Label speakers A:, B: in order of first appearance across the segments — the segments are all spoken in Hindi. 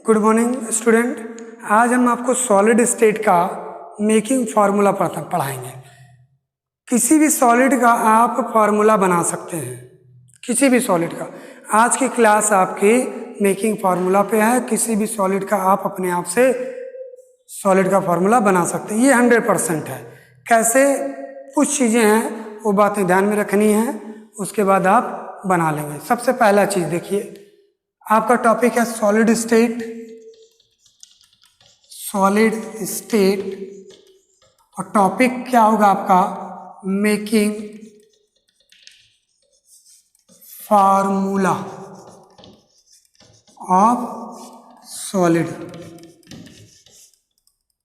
A: Good morning student. आज हम आपको सॉलिड स्टेट का मेकिंग फार्मूला पढ़ाएंगे। किसी भी सॉलिड का आप फार्मूला बना सकते हैं, किसी भी सॉलिड का। आज की क्लास आपकी मेकिंग फार्मूला पे है। किसी भी सॉलिड का आप अपने आप से सॉलिड का फार्मूला बना सकते हैं। ये 100% है। कैसे, कुछ चीज़ें हैं वो बातें ध्यान में रखनी है, उसके बाद आप बना लेंगे। सबसे पहला चीज़ देखिए, आपका टॉपिक है सॉलिड स्टेट। सॉलिड स्टेट और टॉपिक क्या होगा आपका, मेकिंग फार्मूला ऑफ सॉलिड।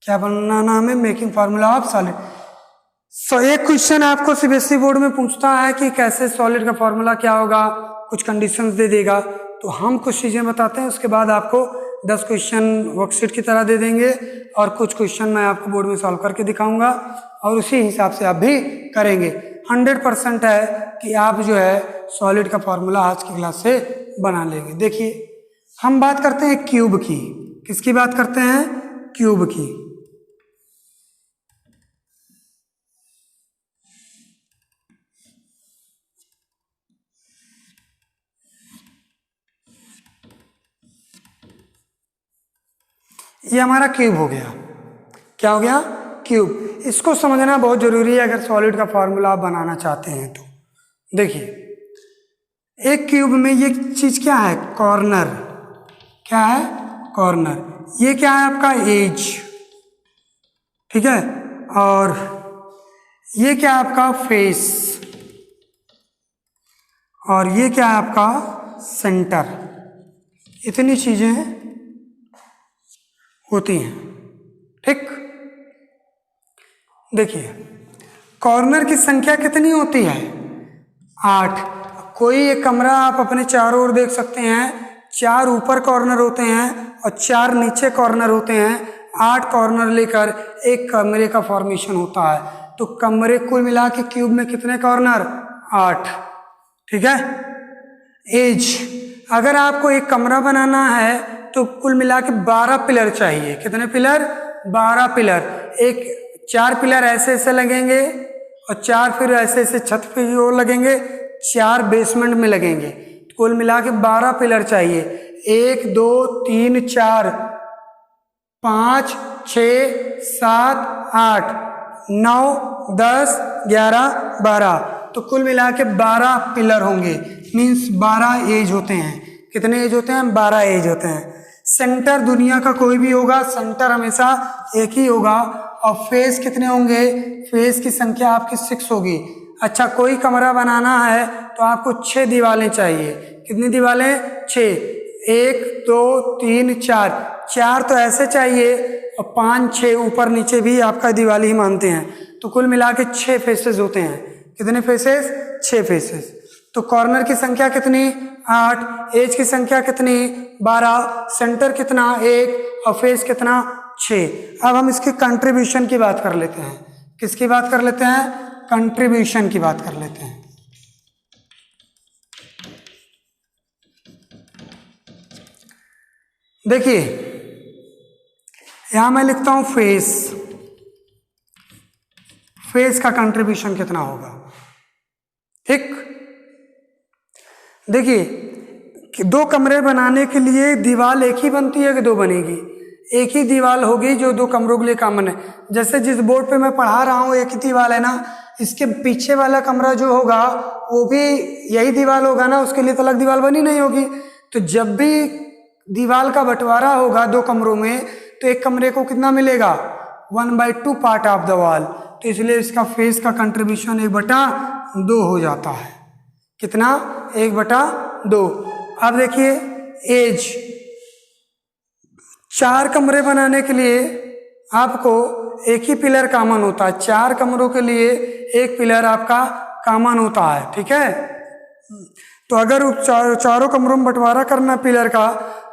A: क्या बनाना हमें, मेकिंग फार्मूला ऑफ सॉलिड। एक क्वेश्चन आपको सीबीएसई बोर्ड में पूछता है कि कैसे सॉलिड का फार्मूला क्या होगा, कुछ कंडीशंस दे देगा। तो हम कुछ चीज़ें बताते हैं, उसके बाद आपको 10 क्वेश्चन वर्कशीट की तरह दे देंगे और कुछ क्वेश्चन मैं आपको बोर्ड में सॉल्व करके दिखाऊंगा और उसी हिसाब से आप भी करेंगे। 100% है कि आप जो है सॉलिड का फार्मूला आज की क्लास से बना लेंगे। देखिए, हम बात करते हैं क्यूब की। किसकी बात करते हैं? क्यूब की। ये हमारा क्यूब हो गया। क्या हो गया? क्यूब। इसको समझना बहुत जरूरी है अगर सॉलिड का फार्मूला आप बनाना चाहते हैं तो। देखिए, एक क्यूब में ये चीज क्या है? कॉर्नर। क्या है? कॉर्नर। ये क्या है आपका? एज। ठीक है। और ये क्या है आपका? फेस। और ये क्या है आपका? सेंटर। इतनी चीजें होती हैं। ठीक। देखिए, कॉर्नर की संख्या कितनी होती है? 8। कोई एक कमरा आप अपने चारों ओर देख सकते हैं, 4 ऊपर कॉर्नर होते हैं और 4 नीचे कॉर्नर होते हैं। 8 कॉर्नर लेकर एक कमरे का फॉर्मेशन होता है। तो कमरे कुल मिला के क्यूब में कितने कॉर्नर? 8। ठीक है। एज, अगर आपको एक कमरा बनाना है तो कुल मिला के 12 पिलर चाहिए। कितने पिलर? 12 पिलर। एक 4 पिलर ऐसे ऐसे लगेंगे और 4 फिर ऐसे ऐसे छत पे और लगेंगे, 4 बेसमेंट में लगेंगे। कुल मिला के 12 पिलर चाहिए। 1 2 3 4 5 6 7 8 9 10 11 12। तो कुल मिला के 12 पिलर होंगे। मीन्स 12 एज होते हैं। कितने एज होते हैं? 12 एज होते हैं। सेंटर दुनिया का कोई भी होगा, सेंटर हमेशा एक ही होगा। और फेस कितने होंगे? फेस की संख्या आपकी 6 होगी। अच्छा, कोई कमरा बनाना है तो आपको 6 दीवारें चाहिए। कितनी दीवारें? 6। 1 2 3 4। 4 तो ऐसे चाहिए और 5 6 ऊपर नीचे भी आपका दीवार ही मानते हैं। तो कुल मिला के 6 फेसेस होते हैं। कितने फेसेस? 6 फेसेस। तो कॉर्नर की संख्या कितनी? 8। एज की संख्या कितनी? 12। सेंटर कितना? 1। और फेस कितना? 6। अब हम इसके कंट्रीब्यूशन की बात कर लेते हैं। किसकी बात कर लेते हैं? कंट्रीब्यूशन की बात कर लेते हैं। देखिए, यहां मैं लिखता हूं फेस। फेस का कंट्रीब्यूशन कितना होगा? ठीक। देखिए, 2 कमरे बनाने के लिए दीवार एक ही बनती है कि 2 बनेगी? एक ही दीवार होगी जो 2 कमरों के लिए कॉमन है। जैसे जिस बोर्ड पे मैं पढ़ा रहा हूँ एक ही दीवार है ना, इसके पीछे वाला कमरा जो होगा वो भी यही दीवार होगा ना, उसके लिए तो अलग दीवार बनी नहीं होगी। तो जब भी दीवार का बंटवारा होगा 2 कमरों में तो एक कमरे को कितना मिलेगा? 1/2 पार्ट ऑफ द वॉल। तो इसलिए इसका फेस का कंट्रीब्यूशन 1/2 हो जाता है। कितना? 1/2। अब देखिए, एज, 4 कमरे बनाने के लिए आपको एक ही पिलर कॉमन होता है। 4 कमरों के लिए एक पिलर आपका कॉमन होता है। ठीक है। तो अगर चारों कमरों में बंटवारा करना पिलर का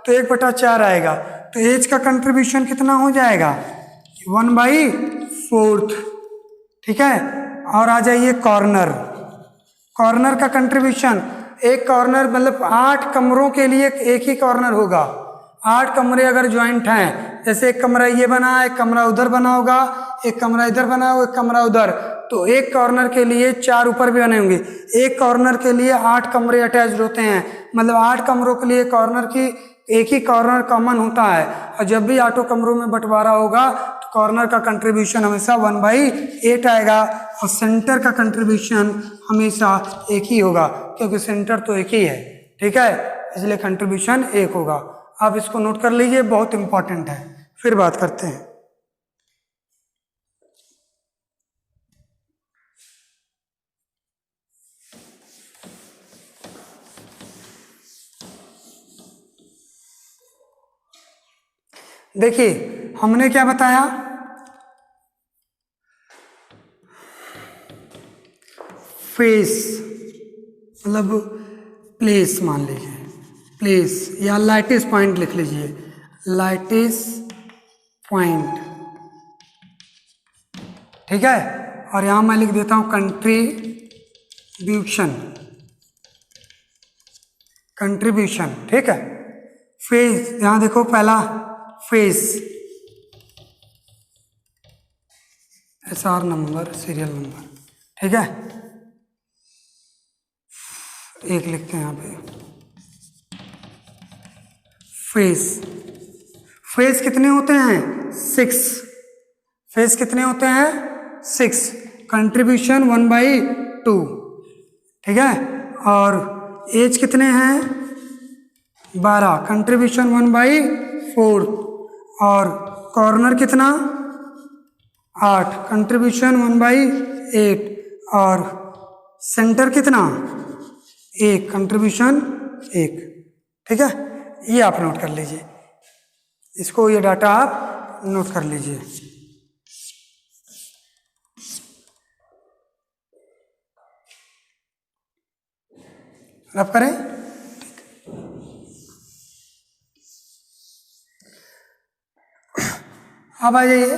A: तो 1/4 आएगा। तो एज का कंट्रीब्यूशन कितना हो जाएगा? 1/4। ठीक है। और आ जाइए कॉर्नर। कॉर्नर का कंट्रीब्यूशन, एक कॉर्नर मतलब 8 कमरों के लिए एक ही कॉर्नर होगा। 8 कमरे अगर ज्वाइंट हैं, जैसे एक कमरा ये बना है, एक कमरा उधर बना होगा, एक कमरा इधर बना होगा, एक कमरा उधर, तो एक कॉर्नर के लिए 4 ऊपर भी बने होंगे। एक कॉर्नर के लिए 8 कमरे अटैच्ड होते हैं, मतलब 8 कमरों के लिए कॉर्नर की एक ही कॉर्नर कॉमन होता है। और जब भी 8 कमरों में बंटवारा होगा तो कॉर्नर का कंट्रीब्यूशन हमेशा 1/8 आएगा और सेंटर का कंट्रीब्यूशन हमेशा एक ही होगा, क्योंकि सेंटर तो एक ही है, ठीक है, इसलिए कंट्रीब्यूशन 1 होगा। आप इसको नोट कर लीजिए, बहुत इंपॉर्टेंट है। फिर बात करते हैं। देखिए हमने क्या बताया, फेस मतलब प्लेस मान लीजिए, प्लेस या लाइटिस पॉइंट लिख लीजिए, लाइटिस पॉइंट, ठीक है। और यहां मैं लिख देता हूं कंट्रीब्यूशन, कंट्रीब्यूशन, ठीक है। फेस, यहां देखो पहला face, SR number, serial number, ठीक है, एक लिखते हैं यहां पे। फेस, फेस कितने होते हैं? 6। फेस कितने होते हैं? 6। कंट्रीब्यूशन 1/2, ठीक है। और एज कितने हैं? 12। कंट्रीब्यूशन 1/4। और कॉर्नर कितना? 8। कंट्रीब्यूशन 1/8। और सेंटर कितना? 1। कंट्रीब्यूशन 1, ठीक है। ये आप नोट कर लीजिए, इसको, ये डाटा आप नोट कर लीजिए। रब करें। अब आ जाइए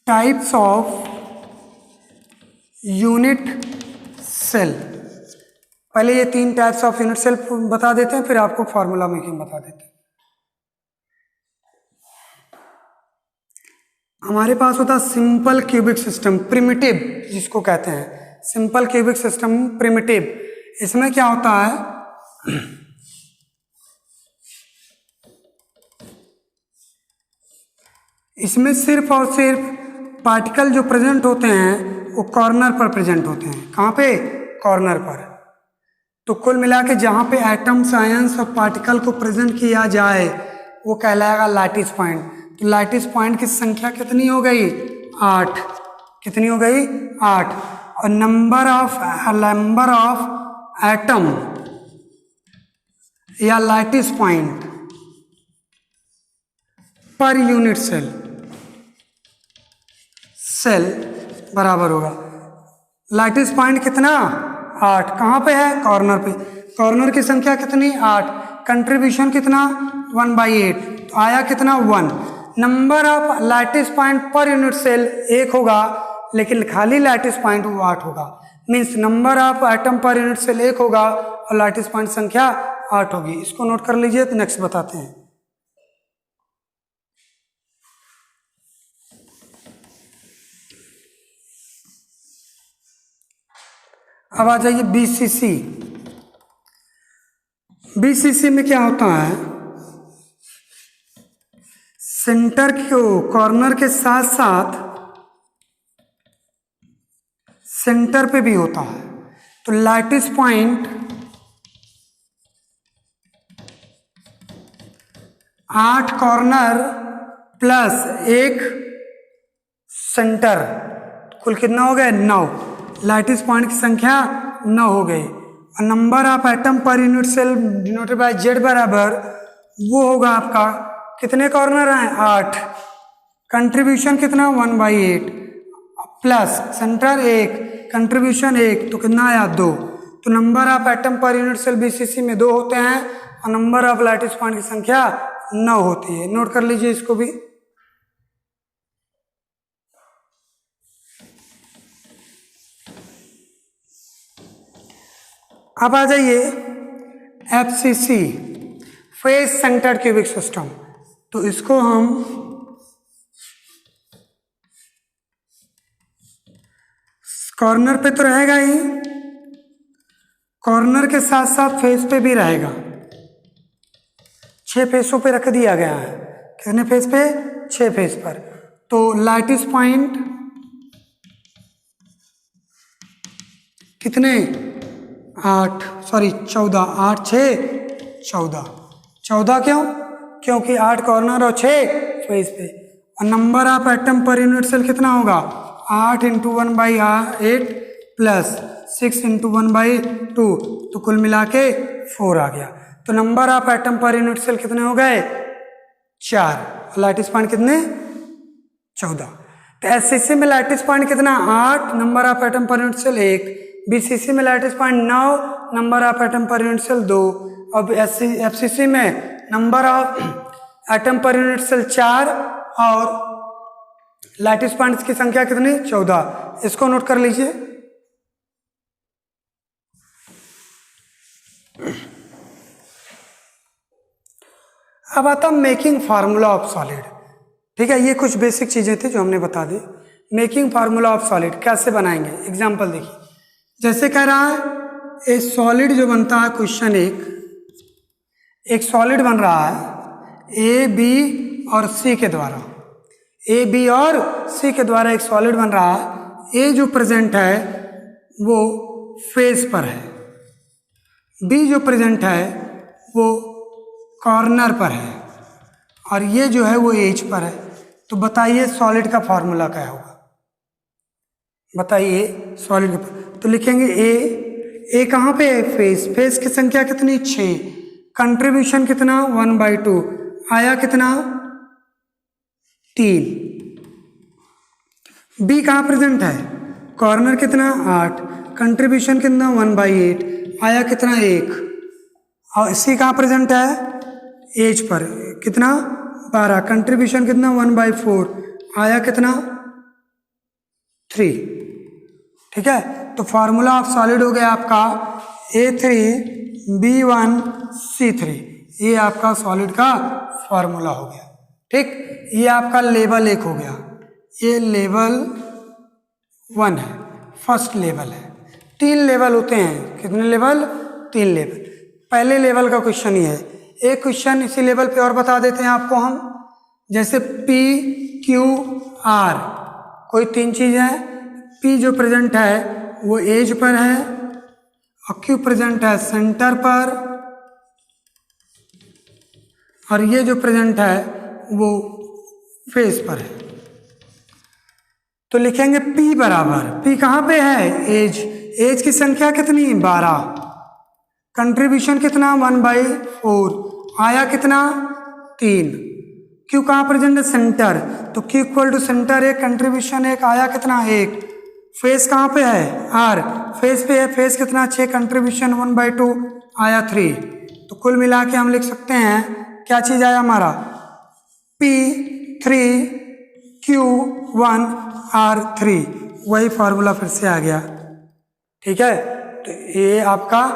A: टाइप्स ऑफ यूनिट सेल। पहले ये 3 टाइप्स ऑफ यूनिट सेल बता देते हैं, फिर आपको फॉर्मूला मेकिंग बता देते हैं। हमारे पास होता है सिंपल क्यूबिक सिस्टम, प्रिमिटिव जिसको कहते हैं, सिंपल क्यूबिक सिस्टम प्रिमिटिव। इसमें क्या होता है, इसमें सिर्फ और सिर्फ पार्टिकल जो प्रेजेंट होते हैं वो कॉर्नर पर प्रेजेंट होते हैं। कहाँ पे? कॉर्नर पर। तो कुल मिला के जहाँ पे एटम्स, आयंस और पार्टिकल को प्रेजेंट किया जाए वो कहलाएगा लैटिस पॉइंट। तो लैटिस पॉइंट की संख्या कितनी हो गई? 8। कितनी हो गई? 8। और नंबर ऑफ एटम या lattice point per unit cell बराबर होगा लैटिस पॉइंट कितना? 8। कहाँ पे है? कॉर्नर पे। कॉर्नर की संख्या कितनी? 8। कंट्रीब्यूशन कितना? 1/8। तो आया कितना? 1। Number of lattice point per unit cell 1 होगा, लेकिन खाली लैटिस पॉइंट वो 8 होगा। Means number of atom per unit cell 1 होगा और लैटिस पॉइंट संख्या 8 होगी। इसको नोट कर लीजिए, तो नेक्स्ट बताते हैं। अब आ जाइए BCC। BCC में क्या होता है, सेंटर को कॉर्नर के साथ साथ सेंटर पे भी होता है। तो lattice point 8 corner plus 1 centre, कुल कितना हो गया? 9। लैटिस पॉइंट की संख्या 9 हो गई। और number of atom per unit cell denoted by Z बराबर वो होगा आपका, कितने कॉर्नर हैं? 8। कंट्रीब्यूशन कितना? 1/8 प्लस सेंटर 1, कंट्रीब्यूशन 1, तो कितना आया? 2। तो number of atom per unit cell BCC में 2 होते हैं और नंबर ऑफ लैटिस पॉइंट की संख्या 9 होती है। नोट कर लीजिए इसको भी। अब आ जाइए FCC face centred cubic system. तो इसको हम कॉर्नर पे तो रहेगा ही, कॉर्नर के साथ साथ फेस पे भी रहेगा। 6 फेसों पे रख दिया गया है। कितने फेस पे? 6 फेस पर। तो लैटिस पॉइंट कितने? 14, 8 6 14। 14 क्यों? क्योंकि 8 कॉर्नर और 6 फेस पे। और number of atom per unit cell कितना होगा? 8 × 1/8 प्लस 6 × 1/2, तो कुल मिला के 4 आ गया। तो number of atom per unit cell कितने हो गए? 4। लैटिस पॉइंट कितने? 14। तो एससीसी में लैटिस पॉइंट कितना? 8, number of atom per unit cell 1। BCC में lattice point 9, number of atom per unit cell 2। अब एफसीसी में number of atom per unit cell 4 और लैटिस पॉइंट्स की संख्या कितनी? 14। इसको नोट कर लीजिए। अब आता मेकिंग फार्मूला ऑफ सॉलिड। ठीक है, ये कुछ बेसिक चीजें थी जो हमने बता दी। मेकिंग फार्मूला ऑफ सॉलिड कैसे बनाएंगे? एग्जांपल देखिए, जैसे कह रहा है ए सॉलिड जो बनता है, क्वेश्चन एक सॉलिड बन रहा है ए बी और सी के द्वारा। ए बी और सी के द्वारा एक सॉलिड बन रहा है। ए जो प्रेजेंट है वो फेस पर है, बी जो प्रेजेंट है वो कॉर्नर पर है, और ये जो है वो एज पर है। तो बताइए सॉलिड का फॉर्मूला क्या होगा? बताइए सॉलिड का। तो लिखेंगे ए कहाँ पे है? फेस की संख्या कितनी? 6। कंट्रीब्यूशन कितना? 1/2। आया कितना? 3। बी कहाँ प्रेजेंट है? कॉर्नर कितना? 8। कंट्रीब्यूशन कितना? 1/8। आया कितना? 1। और सी कहाँ प्रेजेंट है? As per. कितना? 12। कंट्रीब्यूशन कितना? 1/4। आया कितना? 3। ठीक है, तो फॉर्मूला ऑफ सॉलिड हो गया आपका A3B1C3। ये आपका सॉलिड का फॉर्मूला हो गया। ठीक, ये आपका लेवल 1 हो गया। ये लेवल 1 है, फर्स्ट लेवल है। 3 लेवल होते हैं। कितने लेवल? 3 लेवल। पहले लेवल का क्वेश्चन ही है। एक क्वेश्चन इसी लेवल पे और बता देते हैं आपको हम, जैसे P Q R, कोई 3 चीज है। P जो प्रेजेंट है वो एज पर है, और Q प्रेजेंट है सेंटर पर, और ये जो प्रेजेंट है वो फेस पर है। तो लिखेंगे P बराबर, P कहाँ पे है? एज की संख्या कितनी? 12। कंट्रीब्यूशन कितना? 1/4। आया कितना? 3। Q कहाँ प्रेजेंट है? सेंटर। तो Q equal to centre 1, contribution 1। आया कितना? 1। फेस कहाँ पे है? R। फेस पे है। फेस कितना? 6। कंट्रीब्यूशन 1/2। आया 3। तो कुल मिला के हम लिख सकते हैं, क्या चीज आया हमारा? P3Q1R3। वही फॉर्मूला फिर से आ गया। ठीक है, तो ये आपका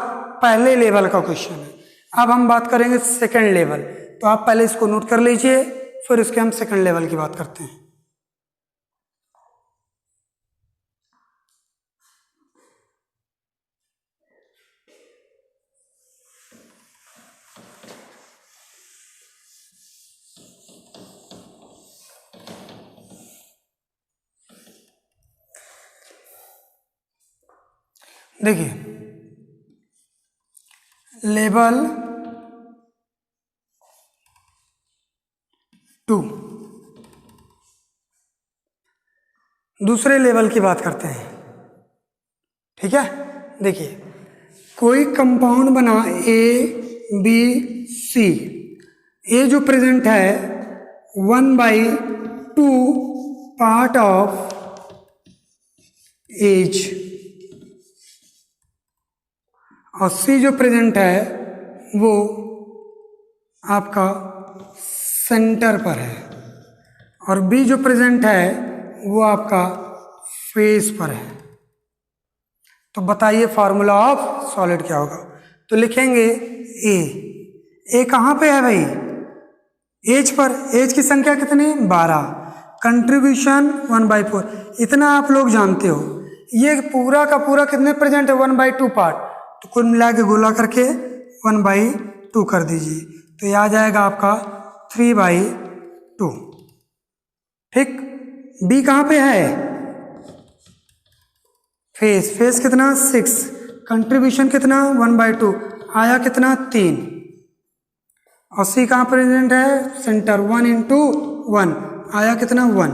A: पहले लेवल का क्वेश्चन है। अब हम बात करेंगे सेकंड लेवल। तो आप पहले इसको नोट कर लीजिए, फिर उसके हम सेकंड लेवल की बात करते हैं। देखिए, लेवल 2, दूसरे लेवल की बात करते हैं। ठीक है, देखिए कोई कंपाउंड बना ABC। ए जो प्रेजेंट है 1/2 पार्ट ऑफ एज, और सी जो प्रेजेंट है वो आपका सेंटर पर है, और बी जो प्रेजेंट है वो आपका फेस पर है। तो बताइए फार्मूला ऑफ सॉलिड क्या होगा? तो लिखेंगे ए कहाँ पे है भाई, एज पर। एज की संख्या कितनी, 12। कंट्रीब्यूशन 1/4, इतना आप लोग जानते हो। ये पूरा का पूरा कितने प्रेजेंट है, 1/2 पार्ट, तो कुल मिला के गोला करके 1/2 कर दीजिए, तो ये आ जाएगा आपका 3/2। ठीक। बी कहाँ पे है, फेस कितना 6, कंट्रीब्यूशन कितना 1/2, आया कितना 3। और सी कहाँ प्रेजेंट है, सेंटर, 1 × 1, आया कितना 1।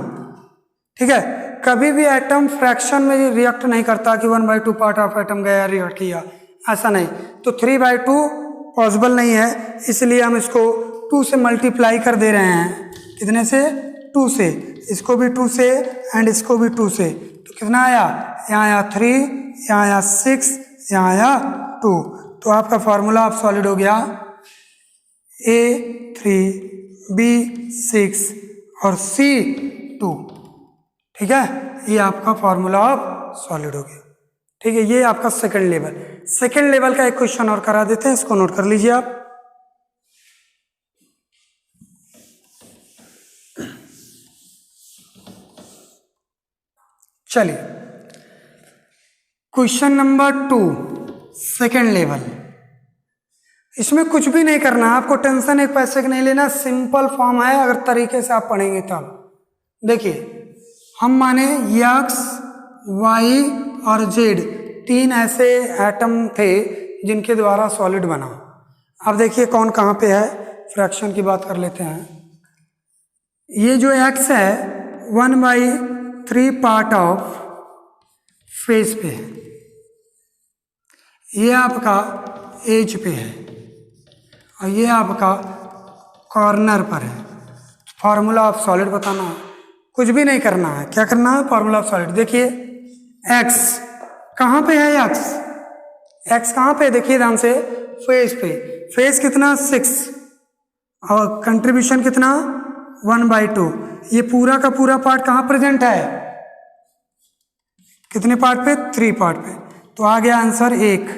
A: ठीक है। कभी भी एटम फ्रैक्शन में रिएक्ट नहीं करता कि 1/2 पार्ट ऑफ एटम गया रिएक्ट किया, ऐसा नहीं। तो 3/2 पॉसिबल नहीं है, इसलिए हम इसको 2 से मल्टीप्लाई कर दे रहे हैं। कितने से, 2 से। इसको भी 2 से एंड इसको भी 2 से, तो कितना आया, यहाँ आया 3, यहाँ आया 6, यहाँ आया 2। तो आपका फॉर्मूला आप सॉलिड हो गया, A3, B6 और C2। ठीक है, ये आपका फॉर्मूला आप सॉलिड हो गया। ठीक है, ये आपका सेकंड लेवल। सेकंड लेवल का एक क्वेश्चन और करा देते हैं, इसको नोट कर लीजिए आप। चलिए, क्वेश्चन नंबर 2, सेकंड लेवल। इसमें कुछ भी नहीं करना, आपको टेंशन एक पैसे का नहीं लेना, सिंपल फॉर्म है, अगर तरीके से आप पढ़ेंगे तब। देखिए, हम माने x, y और z 3 ऐसे एटम थे जिनके द्वारा सॉलिड बना। अब देखिए कौन कहाँ पे है, फ्रैक्शन की बात कर लेते हैं। ये जो x है 1/3 पार्ट ऑफ फेस पे है, ये आपका एज पे है, और ये आपका कॉर्नर पर है। फॉर्मूला ऑफ सॉलिड बताना है, कुछ भी नहीं करना है। क्या करना है, फॉर्मूला ऑफ सॉलिड। देखिए x कहाँ पे है, x कहाँ पे, देखिए ध्यान से, फेस पे। फेस कितना 6 और कंट्रीब्यूशन कितना 1/2। ये पूरा का पूरा पार्ट कहाँ प्रेजेंट है, कितने पार्ट पे, 3 पार्ट पे। तो आ गया आंसर 1।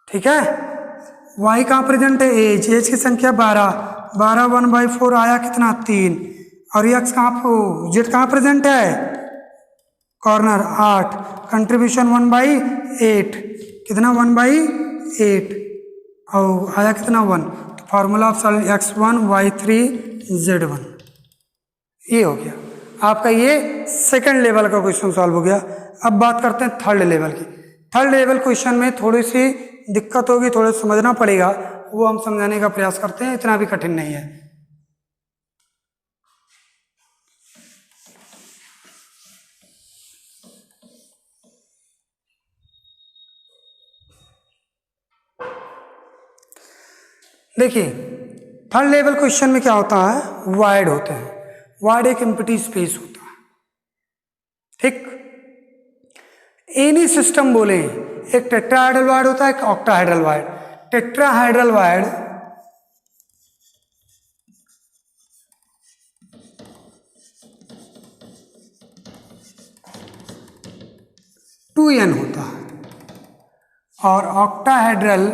A: ठीक है। y कहाँ प्रेजेंट है, एज की संख्या 12, 1/4 आया कितना 3। और x कहाँ पे, z कहाँ प्रेजेंट है, कॉर्नर 8, कंट्रीब्यूशन 1/8, कितना 1/8, और आया कितना 1। तो formula of solid x1 y3 z1। ये हो गया आपका, ये सेकंड लेवल का क्वेश्चन सॉल्व हो गया। अब बात करते हैं थर्ड लेवल की। थर्ड लेवल क्वेश्चन में थोड़ी सी दिक्कत होगी, थोड़ा समझना पड़ेगा, वो हम समझाने का प्रयास करते हैं, इतना भी कठिन नहीं है। देखिए, थर्ड लेवल क्वेश्चन में क्या होता है, वाइड होते हैं। वाइड एक एम्प्टी स्पेस होता है। ठीक। एनी सिस्टम बोले, एक टेट्राहेड्रल वाइड होता है, एक octahedral void. Tetrahedral void two N होता है, और ऑक्टाहेड्रल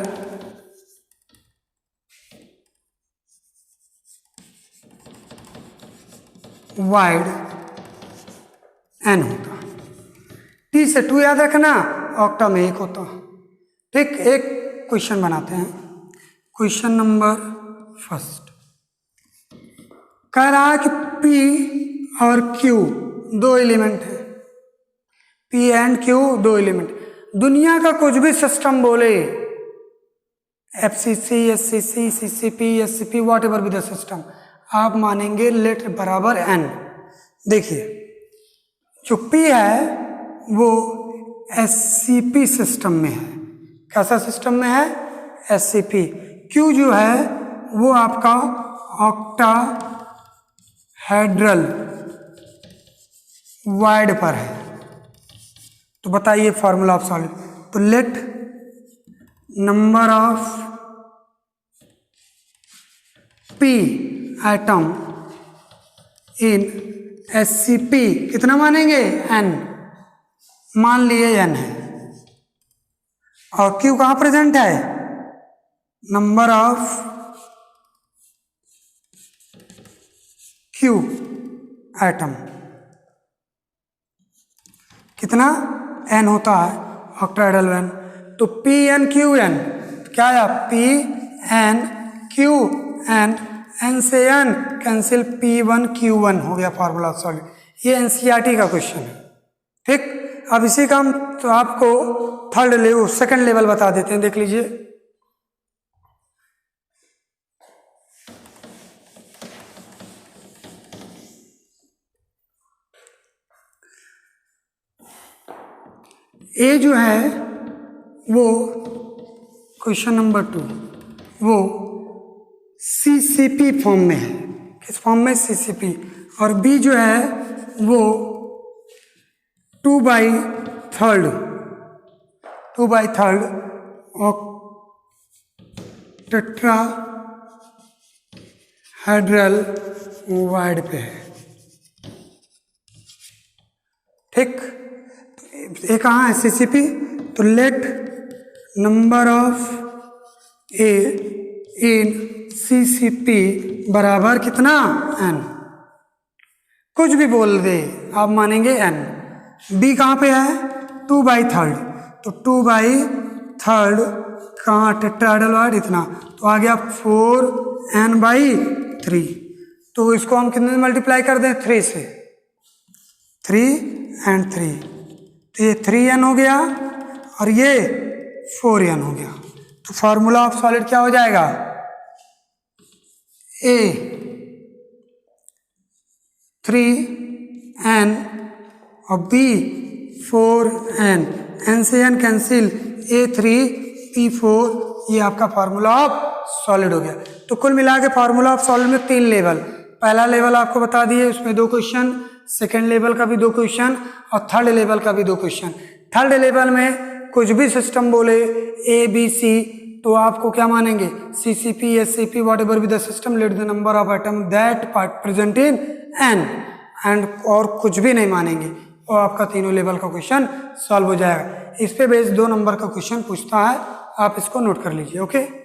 A: वाइड एन होता। टी से 2 याद रखना, ऑक्टा में 1 होता। ठीक। एक क्वेश्चन बनाते हैं, क्वेश्चन नंबर फर्स्ट। कह रहा है कि P और Q 2 एलिमेंट है, P एंड Q 2 एलिमेंट। दुनिया का कुछ भी सिस्टम बोले, FCC, SCC, CCP, SCP, what ever be the system, आप मानेंगे लेट बराबर n। देखिए, जो P है वो SCP सिस्टम में है। कैसा सिस्टम में है, SCP। Q जो है वो आपका ऑक्टाहेड्रल वाइड पर है। तो बताइए फॉर्मूला ऑफ सॉलिड। तो let number of P atom in SCP कितना मानेंगे, n, मान लिए n है, और क्यू कहाँ प्रेजेंट है, नंबर ऑफ क्यू एटम, कितना n होता है ऑक्टाहेड्रल में। तो पी एन क्यू एन, क्या आया, P N Q N, N से एन कैंसिल, P1Q1 हो गया फार्मूला ऑफ सॉलिड। ये एनसीईआरटी का क्वेश्चन है, ठीक। अब इसी का हम तो आपको थर्ड लेवल सेकंड लेवल बता देते हैं, देख लीजिए। ए जो है वो क्वेश्चन नंबर 2 वो सीसीपी फॉर्म में है, किस फॉर्म में, सीसीपी। और बी जो है वो 2/3 टेट्राहेड्रल ओवाइड पे है, ठीक। ये कहाँ है, सीसीपी। तो let number of A in CCP बराबर कितना, n, कुछ भी बोल दे आप मानेंगे n। बी कहाँ पे है, 2/3, तो 2/3 कहाँ, टेट्राहेड्रल ओवाइड इतना, तो आ गया 4n/3। तो इसको हम कितने से मल्टीप्लाई कर दें, 3 से, 3 and 3, तो ये 3n हो गया और ये 4n हो गया। तो फॉर्मूला ऑफ सॉलिड क्या हो जाएगा, A 3n और B 4n, n से n कैंसिल, A3 P4, ये आपका फार्मूला ऑफ सॉलिड हो गया। तो कुल मिला के फार्मूला ऑफ सॉलिड में 3 लेवल, पहला लेवल आपको बता दिए, उसमें 2 क्वेश्चन, सेकेंड लेवल का भी 2 क्वेश्चन और थर्ड लेवल का भी 2 क्वेश्चन। थर्ड लेवल में कुछ भी सिस्टम बोले ए बी सी तो आपको क्या मानेंगे, CCP SCP what ever be the system, let the number of atom that part present in an, and और कुछ भी नहीं मानेंगे, और आपका तीनों लेवल का क्वेश्चन सॉल्व हो जाएगा। इस पे बेस 2 नंबर का क्वेश्चन पूछता है, आप इसको नोट कर लीजिए, ओके।